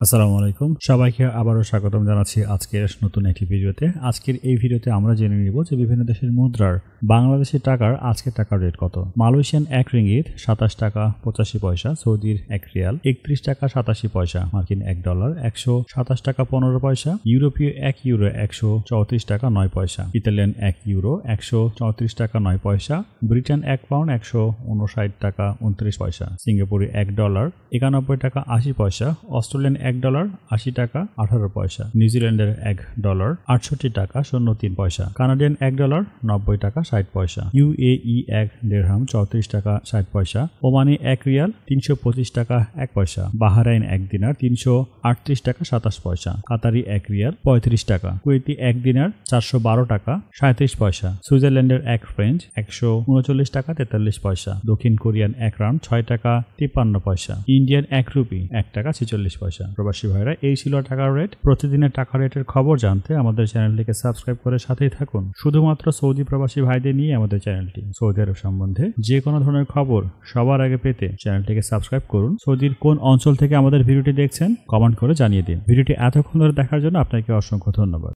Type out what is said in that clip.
আসসালামু আলাইকুম, সবাইকে আবারও স্বাগতম জানাচ্ছি আজকের নতুন একটি ভিডিওতে। আজকের এই ভিডিওতে আমরা জেনে নিব যে বিভিন্ন দেশের মুদ্রার বাংলাদেশি টাকার আজকের টাকার রেট কত। মালয়েশিয়ান 1 রিঙ্গিত 27 টাকা 85 পয়সা, সৌদির 1 রিয়াল 31 টাকা 87 পয়সা, মার্কিন $1 127 টাকা 15 পয়সা, ইউরোপীয় 1 ইউরো 134 টাকা 9 পয়সা, ইতালিয়ান 1 ইউরো 134 টাকা 9 পয়সা, ব্রিটেন 1 পাউন্ড 159 টাকা 29 পয়সা, সিঙ্গাপুরে $1 91 টাকা 80 পয়সা, অস্ট্রেলিয়ান $1 80 টাকা 18 পয়সা, নিউজিল্যান্ডের $1 68 টাকা 03 পয়সা, কানাডিয়ান $1 90 টাকা 60 পয়সা, ইউএই 1 দিরহাম 34 টাকা 60 পয়সা, ওমানি 1 রিয়াল 325 টাকা 1 পয়সা, বাহরাইন 1 দিনার 338 টাকা 27 পয়সা, কাতারি 1 রিয়াল 35 টাকা, কুয়েতি 1 দিনার 412 টাকা 37 পয়সা, সুইজারল্যান্ডের 1 ফ্রেঞ্চ 139 টাকা 43 পয়সা, দক্ষিণ কোরিয়ান 1 রাউন্ড 6 টাকা 53 পয়সা, ইন্ডিয়ান 1 রুপি 1 টাকা 46 পয়সা। প্রবাসী ভাইরা, এই ছিল টাকার রেট। প্রতিদিনের টাকা রেটের খবর জানতে আমাদের চ্যানেলটিকে সাবস্ক্রাইব করে সাথেই থাকুন। শুধুমাত্র সৌদি প্রবাসী ভাইদের নিয়ে আমাদের চ্যানেলটি। সৌদি আরব সম্বন্ধে যে কোনো ধরনের খবর সবার আগে পেতে চ্যানেলটিকে সাবস্ক্রাইব করুন। সৌদির কোন অঞ্চল থেকে আমাদের ভিডিওটি দেখছেন কমেন্ট করে জানিয়ে দিন। ভিডিওটি এতক্ষণ ধরে দেখার জন্য আপনাকে অসংখ্য ধন্যবাদ।